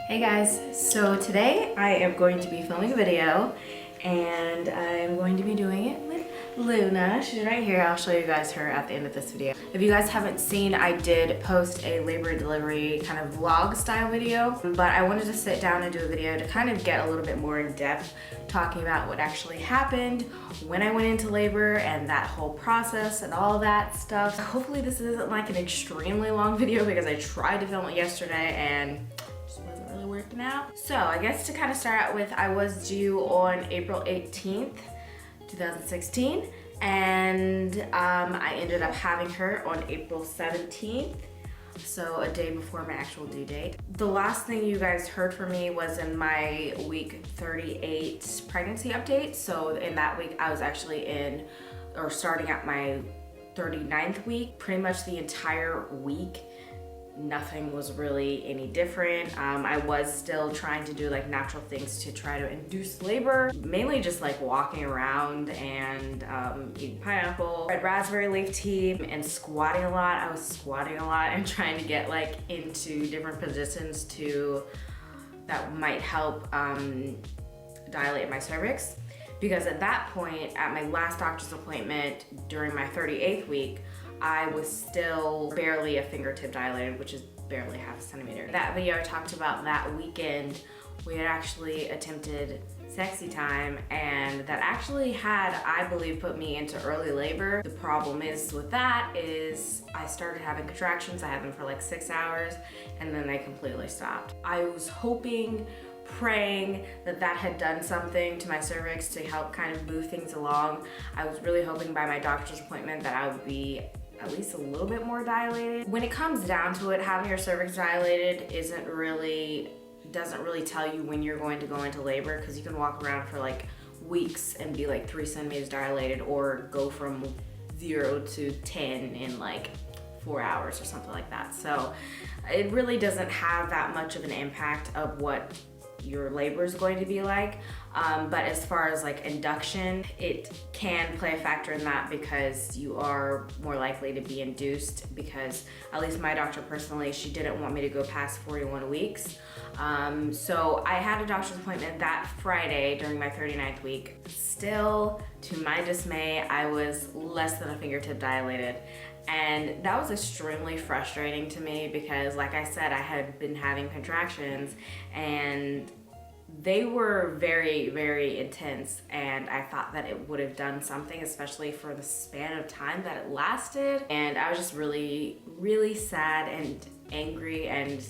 Hey guys, so today I am going to be filming a video and I'm going to be doing it with Luna. She's right here. I'll show you guys her at the end of this video. If you guys haven't seen, I did post a labor and delivery kind of vlog style video, but I wanted to sit down and do a video to kind of get a little bit more in depth, talking about what actually happened when I went into labor and that whole process and all that stuff. Hopefully this isn't like an extremely long video because I tried to film it yesterday and working out. So I guess to kind of start out with, I was due on April 18th, 2016, and I ended up having her on April 17th, so a day before my actual due date. The last thing you guys heard from me was in my week 38 pregnancy update. So in that week, I was actually starting at my 39th week. Pretty much the entire week, nothing was really any different. I was still trying to do like natural things to try to induce labor, mainly just like walking around and eating pineapple, red raspberry leaf tea, and squatting a lot. I was squatting a lot and trying to get like into different positions that might help dilate my cervix. Because at that point, at my last doctor's appointment during my 38th week, I was still barely a fingertip dilated, which is barely half a centimeter. That video I talked about that weekend, we had actually attempted sexy time, and that actually had, I believe, put me into early labor. The problem is with that is I started having contractions. I had them for like 6 hours and then they completely stopped. I was hoping, praying that had done something to my cervix to help kind of move things along. I was really hoping by my doctor's appointment that I would be at least a little bit more dilated. When it comes down to it, having your cervix dilated doesn't really tell you when you're going to go into labor, because you can walk around for like weeks and be like 3 centimeters dilated, or go from 0 to 10 in like 4 hours or something like that. So it really doesn't have that much of an impact of what your labor is going to be like. But as far as like induction, it can play a factor in that, because you are more likely to be induced, because at least my doctor personally, she didn't want me to go past 41 weeks. So I had a doctor's appointment that Friday during my 39th week. Still, to my dismay, I was less than a fingertip dilated. And that was extremely frustrating to me because, like I said, I had been having contractions and they were very, very intense, and I thought that it would have done something, especially for the span of time that it lasted. And I was just really, really sad and angry and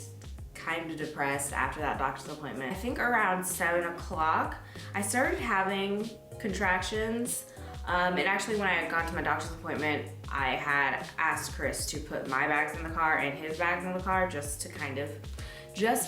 kind of depressed after that doctor's appointment. I think around 7 o'clock, I started having contractions. And actually, when I got to my doctor's appointment, I had asked Chris to put my bags in the car and his bags in the car, just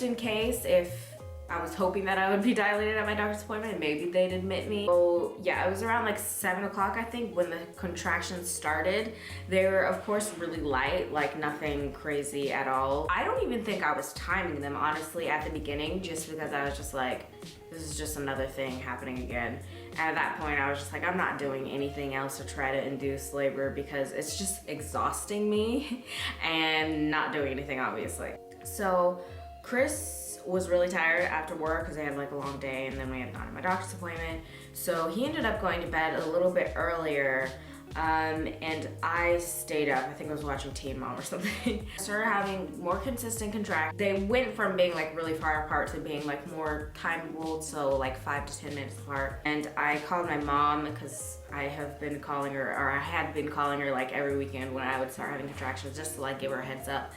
in case, if I was hoping that I would be dilated at my doctor's appointment and maybe they'd admit me. So yeah, it was around like 7 o'clock, I think, when the contractions started. They were, of course, really light, like nothing crazy at all. I don't even think I was timing them, honestly, at the beginning, just because I was just like, this is just another thing happening again. And at that point, I was just like, I'm not doing anything else to try to induce labor because it's just exhausting me and not doing anything, obviously. So Chris was really tired after work because I had like a long day, and then we had gone to my doctor's appointment. So he ended up going to bed a little bit earlier. And I stayed up. I think I was watching Teen Mom or something. I started having more consistent contractions. They went from being like really far apart to being like more time ruled, so like 5 to 10 minutes apart. And I called my mom because I have been calling her, or I had been calling her like every weekend when I would start having contractions, just to like give her a heads up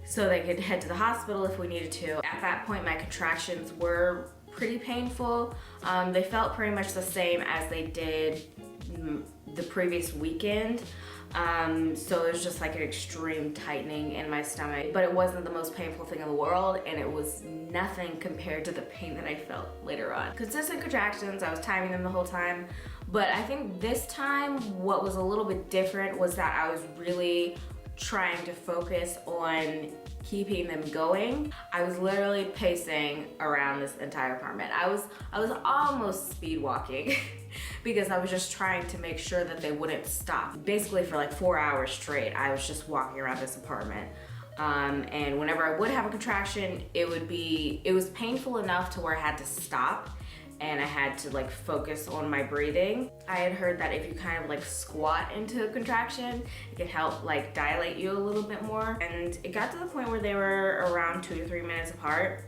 so they could head to the hospital if we needed to. At that point, my contractions were pretty painful. They felt pretty much the same as they did the previous weekend. So it was just like an extreme tightening in my stomach, but it wasn't the most painful thing in the world, and it was nothing compared to the pain that I felt later on. Consistent contractions, I was timing them the whole time, but I think this time what was a little bit different was that I was really trying to focus on keeping them going. I was literally pacing around this entire apartment. I was almost speed walking because I was just trying to make sure that they wouldn't stop. Basically for like 4 hours straight, I was just walking around this apartment. And whenever I would have a contraction, it was painful enough to where I had to stop and I had to like focus on my breathing. I had heard that if you kind of like squat into a contraction, it could help like dilate you a little bit more. And it got to the point where they were around 2 to 3 minutes apart.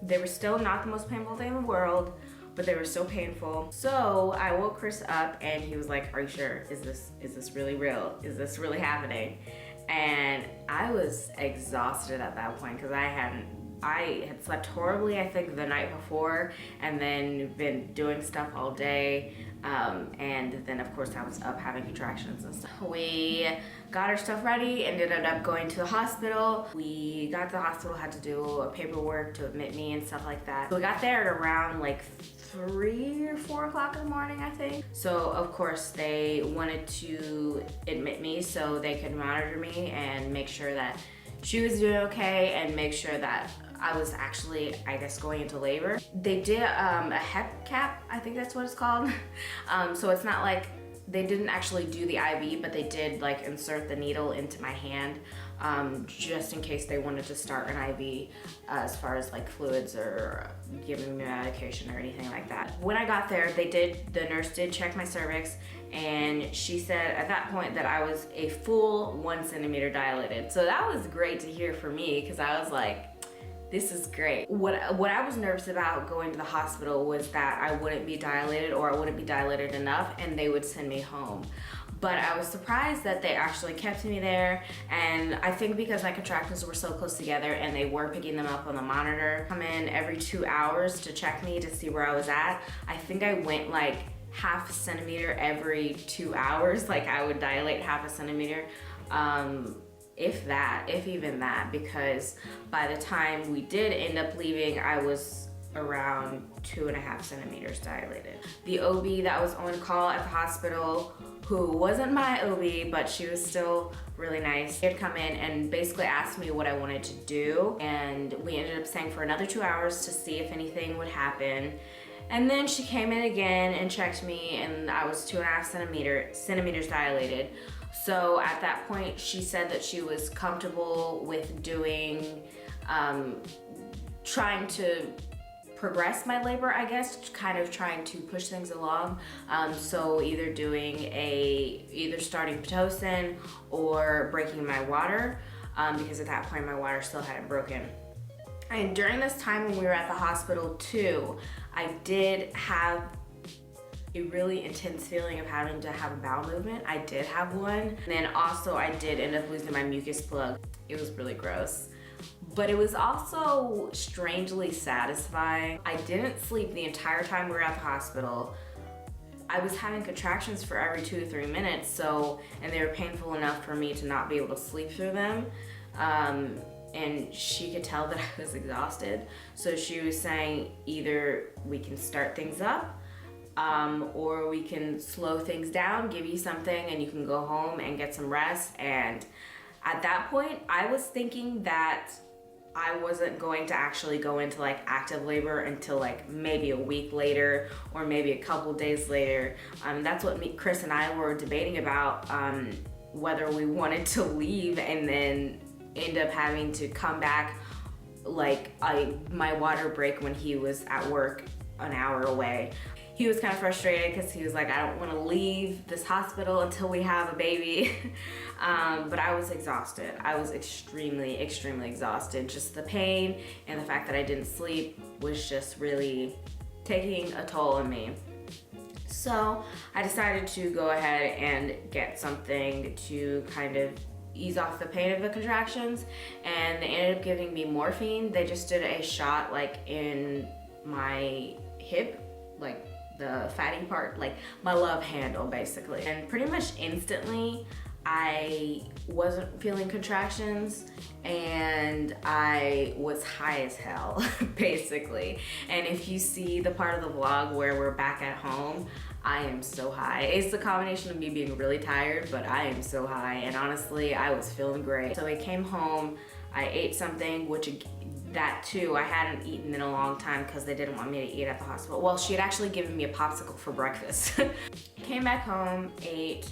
They were still not the most painful thing in the world, but they were still painful. So I woke Chris up and he was like, "Are you sure? Is this really real? Is this really happening?" And I was exhausted at that point because I had slept horribly, I think, the night before, and then been doing stuff all day. And then of course I was up having contractions and stuff. We got our stuff ready and ended up going to the hospital. We got to the hospital, had to do a paperwork to admit me and stuff like that. So we got there at around like 3 or 4 o'clock in the morning, I think. So of course they wanted to admit me so they could monitor me and make sure that she was doing okay and make sure that I was actually, I guess, going into labor. They did a hep cap, I think that's what it's called. So it's not like, they didn't actually do the IV, but they did like insert the needle into my hand just in case they wanted to start an IV as far as like fluids or giving me medication or anything like that. When I got there, the nurse did check my cervix, and she said at that point that I was a full 1 centimeter dilated. So that was great to hear for me because I was like, this is great. What I was nervous about going to the hospital was that I wouldn't be dilated, or I wouldn't be dilated enough and they would send me home. But I was surprised that they actually kept me there, and I think because my contractions were so close together and they were picking them up on the monitor, come in every 2 hours to check me to see where I was at. I think I went like half a centimeter every 2 hours, like I would dilate half a centimeter. If even that, because by the time we did end up leaving, I was around 2.5 centimeters dilated. The OB that was on call at the hospital, who wasn't my OB, but she was still really nice, she had come in and basically asked me what I wanted to do, and we ended up staying for another 2 hours to see if anything would happen. And then she came in again and checked me, and I was 2.5 centimeters dilated. So at that point, she said that she was comfortable with doing, trying to progress my labor, I guess, kind of trying to push things along. So either starting Pitocin or breaking my water, because at that point my water still hadn't broken. And during this time when we were at the hospital too, I did have a really intense feeling of having to have a bowel movement. I did have one. And then also I did end up losing my mucus plug. It was really gross. But it was also strangely satisfying. I didn't sleep the entire time we were at the hospital. I was having contractions for every 2 to 3 minutes, and they were painful enough for me to not be able to sleep through them. And she could tell that I was exhausted. So she was saying either we can start things up, or we can slow things down, give you something, and you can go home and get some rest. And at that point, I was thinking that I wasn't going to actually go into like active labor until like maybe a week later or maybe a couple days later. That's what Chris and I were debating about, whether we wanted to leave and then end up having to come back like my water break when he was at work an hour away. He was kind of frustrated because he was like, I don't want to leave this hospital until we have a baby. But I was exhausted. I was extremely, extremely exhausted. Just the pain and the fact that I didn't sleep was just really taking a toll on me. So I decided to go ahead and get something to kind of ease off the pain of the contractions, and they ended up giving me morphine. They just did a shot like in my hip, like the fatty part, like my love handle basically. And pretty much instantly I wasn't feeling contractions and I was high as hell basically. And if you see the part of the vlog where we're back at home, I am so high. It's the combination of me being really tired, but I am so high, and honestly I was feeling great. So I came home, I ate something, which that too I hadn't eaten in a long time because they didn't want me to eat at the hospital. Well, she had actually given me a popsicle for breakfast. Came back home, ate,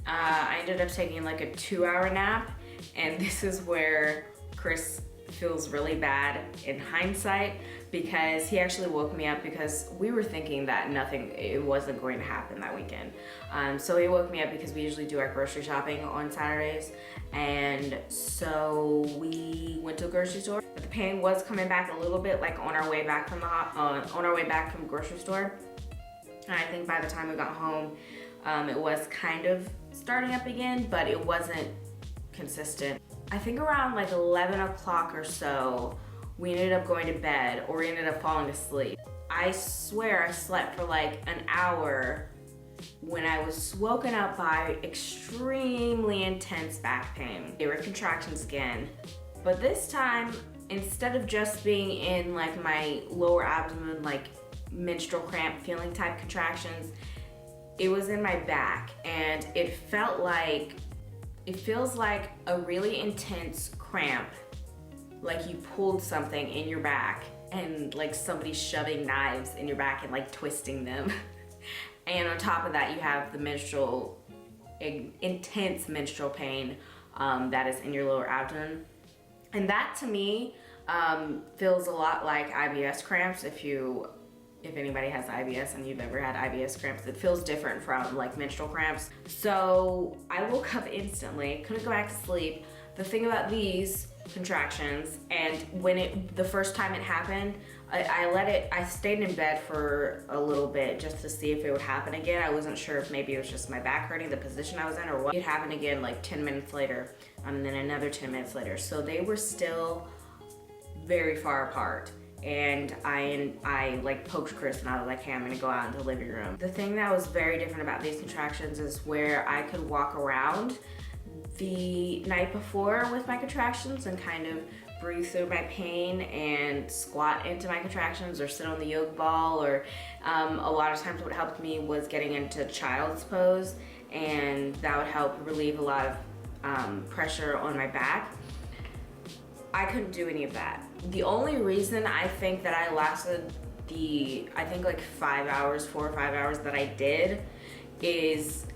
I ended up taking like a 2-hour nap, And this is where Chris feels really bad in hindsight, because he actually woke me up because we were thinking that it wasn't going to happen that weekend. So he woke me up because we usually do our grocery shopping on Saturdays, and so we went to a grocery store. But the pain was coming back a little bit, like on our way back from the grocery store. And I think by the time we got home, it was kind of starting up again, but it wasn't consistent. I think around like 11 o'clock or so, we ended up going to bed, or we ended up falling asleep. I swear I slept for like an hour when I was woken up by extremely intense back pain. They were contractions again, but this time, instead of just being in like my lower abdomen, like menstrual cramp feeling type contractions, it was in my back, and it feels like a really intense cramp, like you pulled something in your back and like somebody's shoving knives in your back and like twisting them. And on top of that, you have the intense menstrual pain that is in your lower abdomen. And that to me feels a lot like IBS cramps. If anybody has IBS and you've ever had IBS cramps, it feels different from like menstrual cramps. So I woke up instantly, couldn't go back to sleep. The thing about these contractions, and the first time it happened, I stayed in bed for a little bit just to see if it would happen again. I wasn't sure if maybe it was just my back hurting, the position I was in, or what. It happened again like 10 minutes later, and then another 10 minutes later. So they were still very far apart. And I like poked Chris and I was like, hey, I'm gonna go out in the living room. The thing that was very different about these contractions is where I could walk around the night before with my contractions and kind of breathe through my pain and squat into my contractions or sit on the yoga ball, or a lot of times what helped me was getting into child's pose, and that would help relieve a lot of pressure on my back. I couldn't do any of that. The only reason I think that I lasted like 4 or 5 hours that I did is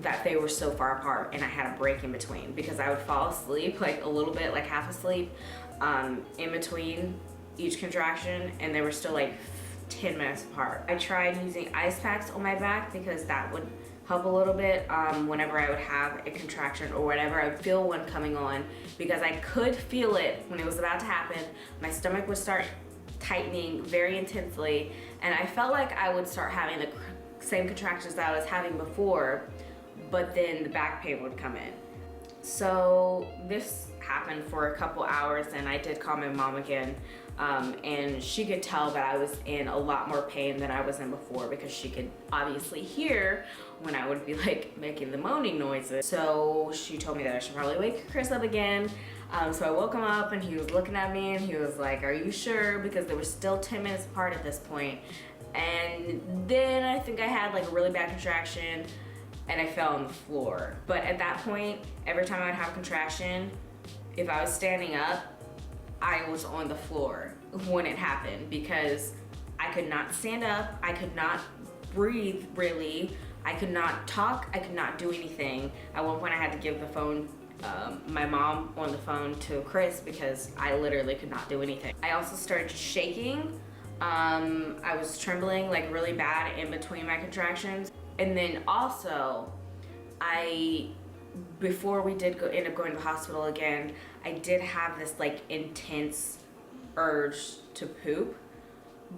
that they were so far apart and I had a break in between, because I would fall asleep like a little bit, like half asleep in between each contraction, and they were still like 10 minutes apart. I tried using ice packs on my back because that would help a little bit whenever I would have a contraction or whenever I would feel one coming on, because I could feel it when it was about to happen. My stomach would start tightening very intensely, and I felt like I would start having the same contractions that I was having before, but then the back pain would come in. So this happened for a couple hours, and I did call my mom again, and she could tell that I was in a lot more pain than I was in before, because she could obviously hear when I would be like making the moaning noises. So she told me that I should probably wake Chris up again. So I woke him up, and he was looking at me and he was like, are you sure? Because they were still 10 minutes apart at this point. And then I think I had like a really bad contraction and I fell on the floor. But at that point, every time I would have a contraction, if I was standing up, I was on the floor when it happened, because I could not stand up, I could not breathe really, I could not talk, I could not do anything. At one point I had to give the phone, my mom on the phone to Chris, because I literally could not do anything. I also started shaking. I was trembling like really bad in between my contractions. And then also, before we did end up going to the hospital again, I did have this like intense urge to poop.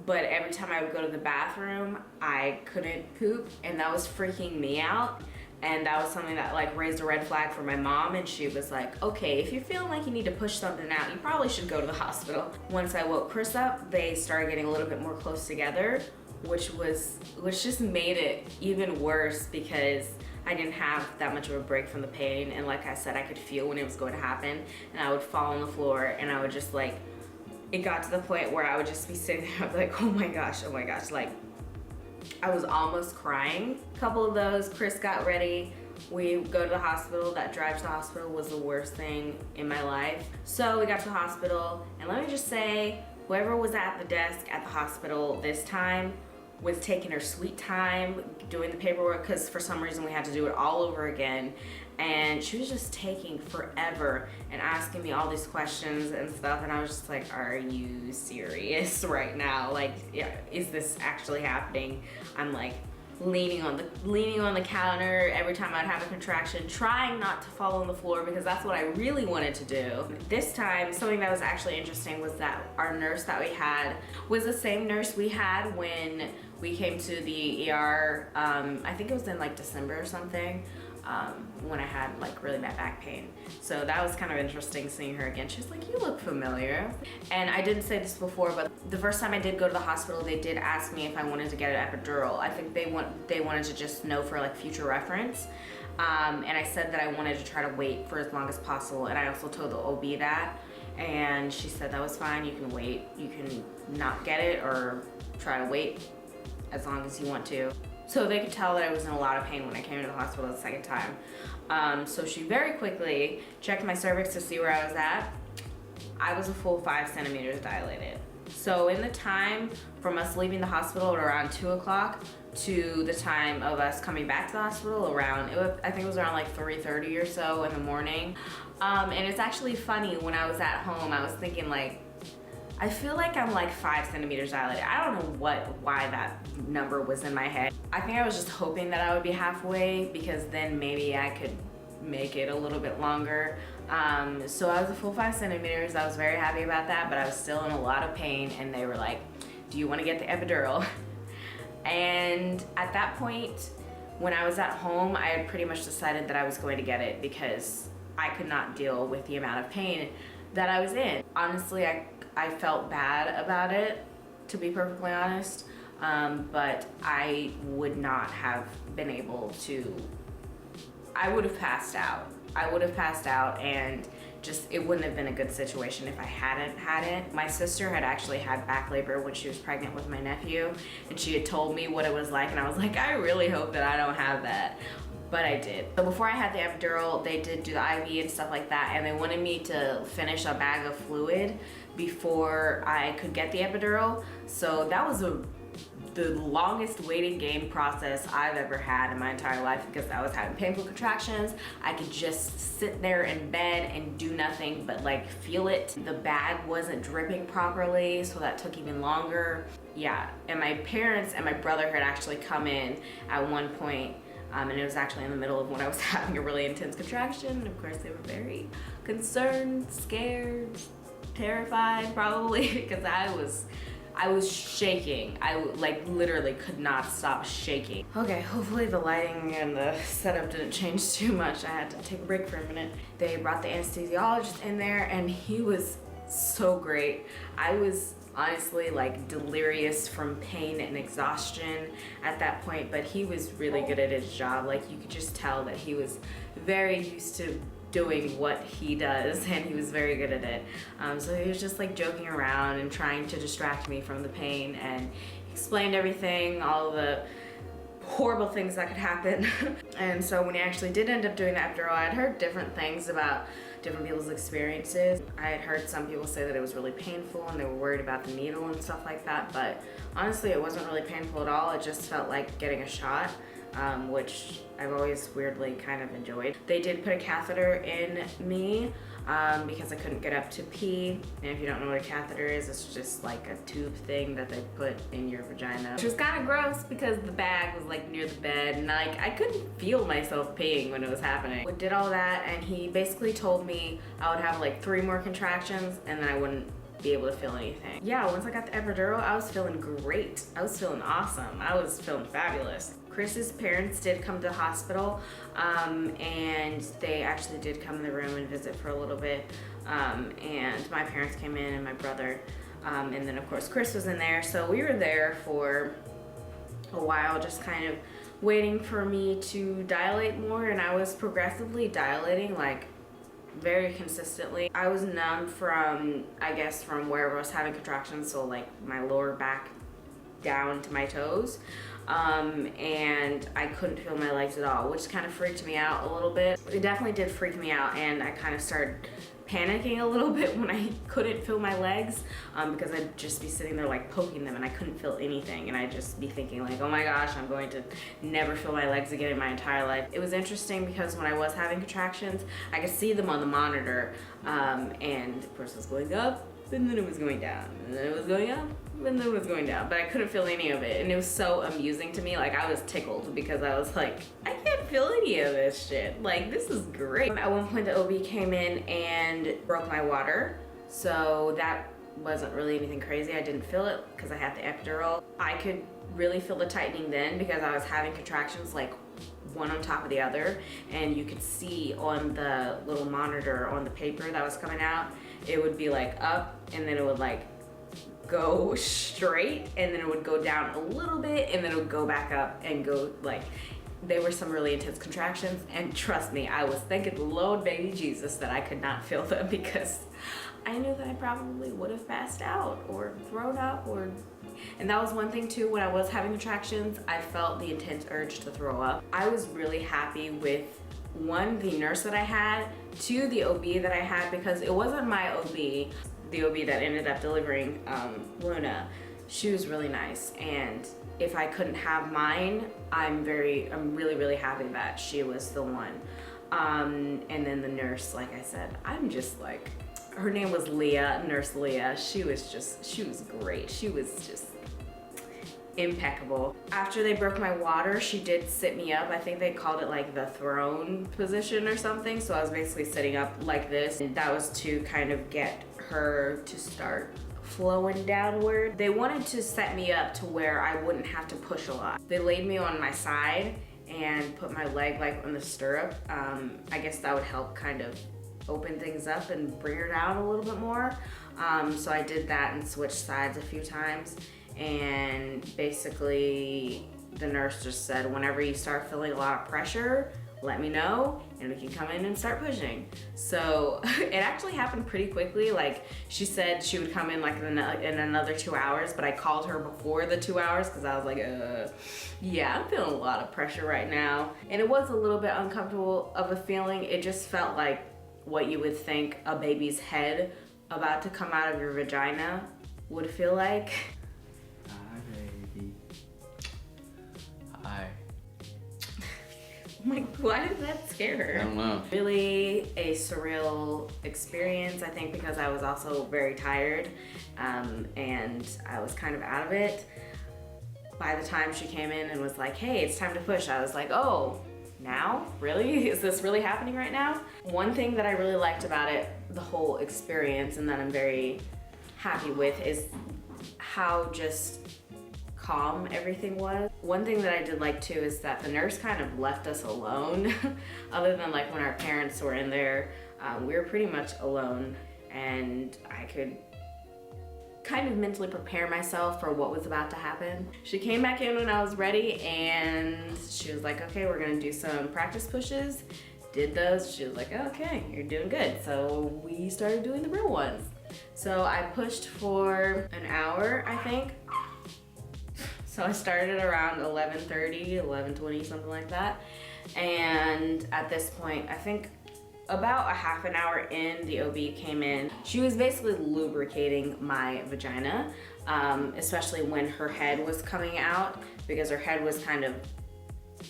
But every time I would go to the bathroom, I couldn't poop, and that was freaking me out. And that was something that like raised a red flag for my mom, and she was like, okay, if you're feeling like you need to push something out, you probably should go to the hospital. Once I woke Chris up, they started getting a little bit more close together, which just made it even worse, because I didn't have that much of a break from the pain. And like I said, I could feel when it was going to happen, and I would fall on the floor, and I would just like, it got to the point where I would just be sitting there, I'd be like, oh my gosh, like I was almost crying. A couple of those, Chris got ready, we go to the hospital. That drive to the hospital was the worst thing in my life. So we got to the hospital, and let me just say, whoever was at the desk at the hospital this time was taking her sweet time doing the paperwork because for some reason we had to do it all over again. And she was just taking forever and asking me all these questions and stuff. And I was just like, are you serious right now? Like, yeah, is this actually happening? I'm like leaning on the counter every time I'd have a contraction, trying not to fall on the floor because that's what I really wanted to do. This time, something that was actually interesting was that our nurse that we had was the same nurse we had when we came to the ER. I think it was in like December or something, when I had like really bad back pain. So that was kind of interesting seeing her again. She was like, you look familiar. And I didn't say this before, but the first time I did go to the hospital, they did ask me if I wanted to get an epidural. I think they wanted to just know for like future reference. And I said that I wanted to try to wait for as long as possible. And I also told the OB that, and she said that was fine. You can wait, you can not get it or try to wait as long as you want to. So they could tell that I was in a lot of pain when I came to the hospital the second time. So she very quickly checked my cervix to see where I was at. I was a full 5 centimeters dilated. So in the time from us leaving the hospital at around 2 o'clock to the time of us coming back to the hospital I think it was around like 3:30 or so in the morning. And it's actually funny, when I was at home, I was thinking like, I feel like I'm like 5 centimeters dilated. I don't know why that number was in my head. I think I was just hoping that I would be halfway because then maybe I could make it a little bit longer. So I was a full 5 centimeters. I was very happy about that, but I was still in a lot of pain, and they were like, do you want to get the epidural? And at that point, when I was at home, I had pretty much decided that I was going to get it because I could not deal with the amount of pain that I was in. Honestly, I felt bad about it, to be perfectly honest, but I would not have been able to, I would have passed out. I would have passed out, and just, it wouldn't have been a good situation if I hadn't had it. My sister had actually had back labor when she was pregnant with my nephew, and she had told me what it was like, and I was like, I really hope that I don't have that. But I did. So before I had the epidural, they did do the IV and stuff like that, and they wanted me to finish a bag of fluid before I could get the epidural. So that was the longest waiting game process I've ever had in my entire life because I was having painful contractions. I could just sit there in bed and do nothing but like feel it. The bag wasn't dripping properly, so that took even longer. Yeah, and my parents and my brother had actually come in at one point, and it was actually in the middle of when I was having a really intense contraction. And of course they were very concerned, scared, terrified probably, because I was shaking. I like literally could not stop shaking. Okay, hopefully the lighting and the setup didn't change too much. I had to take a break for a minute. They brought the anesthesiologist in there, and he was so great. I was honestly like delirious from pain and exhaustion at that point, but he was really good at his job. Like, you could just tell that he was very used to doing what he does, and he was very good at it. So he was just like joking around and trying to distract me from the pain, and explained everything, all the horrible things that could happen. And so when he actually did end up doing the epidural, I had heard different things about different people's experiences. I had heard some people say that it was really painful and they were worried about the needle and stuff like that, but honestly it wasn't really painful at all. It just felt like getting a shot, which I've always weirdly kind of enjoyed. They did put a catheter in me because I couldn't get up to pee. And if you don't know what a catheter is, it's just like a tube thing that they put in your vagina. Which was kind of gross because the bag was like near the bed, and like I couldn't feel myself peeing when it was happening. We did all that, and he basically told me I would have like 3 more contractions and then I wouldn't be able to feel anything. Yeah, once I got the epidural, I was feeling great. I was feeling awesome. I was feeling fabulous. Chris's parents did come to the hospital, and they actually did come in the room and visit for a little bit. And my parents came in, and my brother, and then of course Chris was in there. So we were there for a while, just kind of waiting for me to dilate more, and I was progressively dilating, like very consistently. I was numb from, I guess, from wherever I was having contractions, so like my lower back down to my toes, and I couldn't feel my legs at all, which kind of freaked me out a little bit. It definitely did freak me out, and I kind of started panicking a little bit when I couldn't feel my legs, because I'd just be sitting there like poking them and I couldn't feel anything, and I'd just be thinking like, oh my gosh, I'm going to never feel my legs again in my entire life. It was interesting because when I was having contractions, I could see them on the monitor, and of course it was going up, and then it was going down, and then it was going up, and then it was going down, but I couldn't feel any of it, and it was so amusing to me. Like, I was tickled because I was like, I can't feel any of this shit. Like, this is great. At one point, the OB came in and broke my water, so that wasn't really anything crazy. I didn't feel it because I had the epidural. I could really feel the tightening then because I was having contractions like one on top of the other, and you could see on the little monitor on the paper that was coming out, it would be like up, and then it would like go straight, and then it would go down a little bit, and then it would go back up and go like, they were some really intense contractions. And trust me, I was thanking the Lord baby Jesus that I could not feel them, because I knew that I probably would have passed out or thrown up, and that was one thing too. When I was having contractions, I felt the intense urge to throw up. I was really happy with, one, the nurse that I had, two, the OB that I had, because it wasn't my OB, the OB that ended up delivering Luna. She was really nice, and if I couldn't have mine, I'm really happy that she was the one. And then the nurse, like I said, I'm just like, her name was Leah, Nurse Leah. She was great. She was just impeccable. After they broke my water, she did sit me up. I think they called it like the throne position or something. So I was basically sitting up like this, and that was to kind of get her to start flowing downward. They wanted to set me up to where I wouldn't have to push a lot. They laid me on my side and put my leg like on the stirrup. I guess that would help kind of open things up and bring her down a little bit more. So I did that and switched sides a few times. And basically the nurse just said, whenever you start feeling a lot of pressure, let me know and we can come in and start pushing. So it actually happened pretty quickly. Like, she said she would come in like in another 2 hours, but I called her before the 2 hours because I was like, yeah, I'm feeling a lot of pressure right now. And it was a little bit uncomfortable of a feeling. It just felt like what you would think a baby's head about to come out of your vagina would feel like. Hi, baby. Hi. Oh my, why did that scare her? I don't know. Really a surreal experience, I think, because I was also very tired, and I was kind of out of it. By the time she came in and was like, hey, it's time to push, I was like, oh, now? Really? Is this really happening right now? One thing that I really liked about it, the whole experience, and that I'm very happy with, is how just calm everything was. One thing that I did like too is that the nurse kind of left us alone. Other than like when our parents were in there, we were pretty much alone, and I could kind of mentally prepare myself for what was about to happen. She came back in when I was ready, and she was like, okay, we're gonna do some practice pushes. Did those, she was like, okay, you're doing good. So we started doing the real ones. So I pushed for an hour, I think. So I started around 11:30, 11:20, something like that. And at this point, I think about a half an hour in, the OB came in. She was basically lubricating my vagina, especially when her head was coming out, because her head was kind of,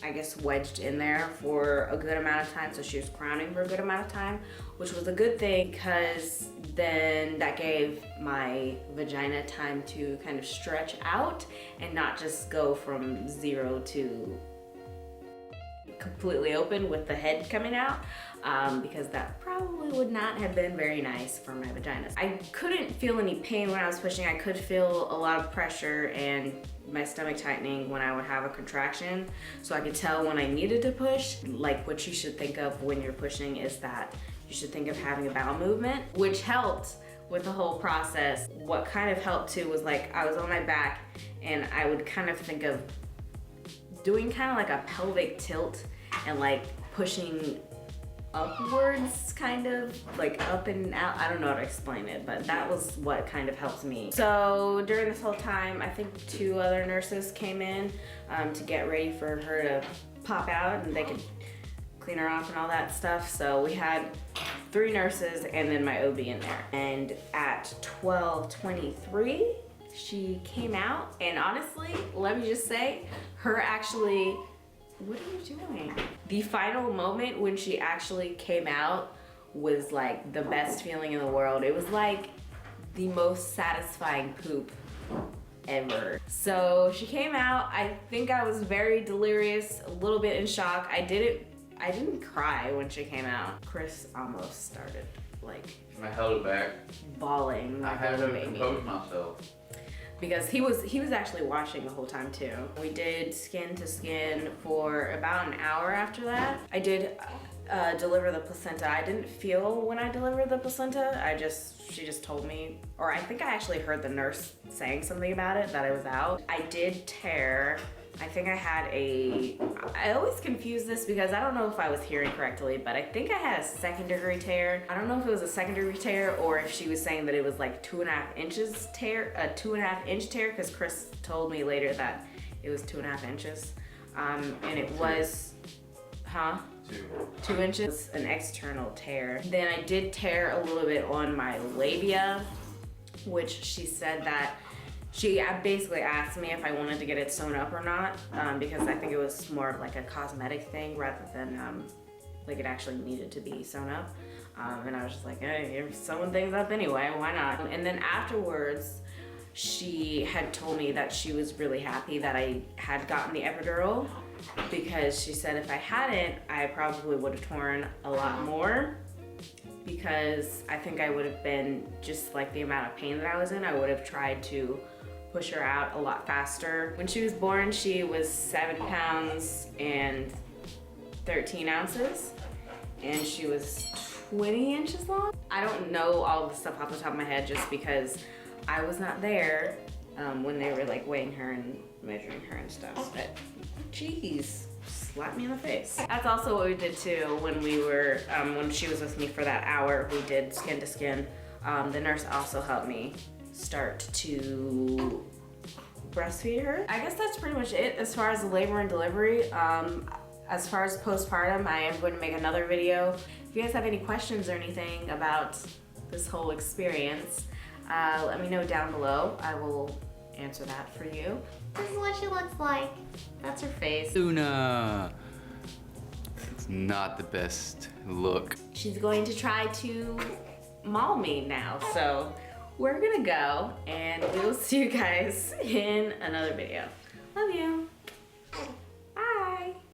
I guess, wedged in there for a good amount of time. So she was crowning for a good amount of time, which was a good thing, because then that gave my vagina time to kind of stretch out and not just go from 0 to completely open with the head coming out, because that probably would not have been very nice for my vagina. I couldn't feel any pain when I was pushing. I could feel a lot of pressure and my stomach tightening when I would have a contraction. So I could tell when I needed to push. Like, what you should think of when you're pushing is that you should think of having a bowel movement, which helped with the whole process. What kind of helped too was, like, I was on my back and I would kind of think of doing kind of like a pelvic tilt and like pushing upwards, kind of like up and out. I don't know how to explain it, but that was what kind of helped me. So during this whole time, I think 2 other nurses came in to get ready for her to pop out, and they could clean her off and all that stuff. So we had 3 nurses and then my OB in there. And at 12:23, she came out, and honestly, let me just say, her actually, what are you doing? The final moment when she actually came out was like the best feeling in the world. It was like the most satisfying poop ever. So she came out. I think I was very delirious, a little bit in shock. I didn't cry when she came out. Chris almost started like I held it back. bawling like I had a to baby. compose myself. Because he was actually watching the whole time too. We did skin to skin for about an hour after that. I did deliver the placenta. I didn't feel when I delivered the placenta. She just told me, or I think I actually heard the nurse saying something about it, that I was out. I did tear. I think I had I always confuse this because I don't know if I was hearing correctly, but I think I had a 2nd degree tear. I don't know if it was a 2nd degree tear or if she was saying that it was like 2.5 inches tear, a 2.5 inch tear, because Chris told me later that it was 2.5 inches. And it was, 2 inches, an external tear. Then I did tear a little bit on my labia, which she said that she basically asked me if I wanted to get it sewn up or not, because I think it was more of like a cosmetic thing rather than like it actually needed to be sewn up. And I was just like, hey, you're sewing things up anyway, why not? And then afterwards, she had told me that she was really happy that I had gotten the epidural, because she said if I hadn't, I probably would have torn a lot more, because I think I would have been, just like the amount of pain that I was in, I would have tried to push her out a lot faster. When she was born, she was 7 pounds and 13 ounces, and she was 20 inches long. I don't know all the stuff off the top of my head just because I was not there when they were like weighing her and measuring her and stuff. But jeez, slap me in the face. That's also what we did too when we were, when she was with me for that hour, we did skin to skin. The nurse also helped me start to breastfeed her. I guess that's pretty much it as far as the labor and delivery. As far as postpartum, I am going to make another video. If you guys have any questions or anything about this whole experience, let me know down below. I will answer that for you. This is what she looks like. That's her face. Luna! It's not the best look. She's going to try to maul me now, so we're gonna go and we will see you guys in another video. Love you.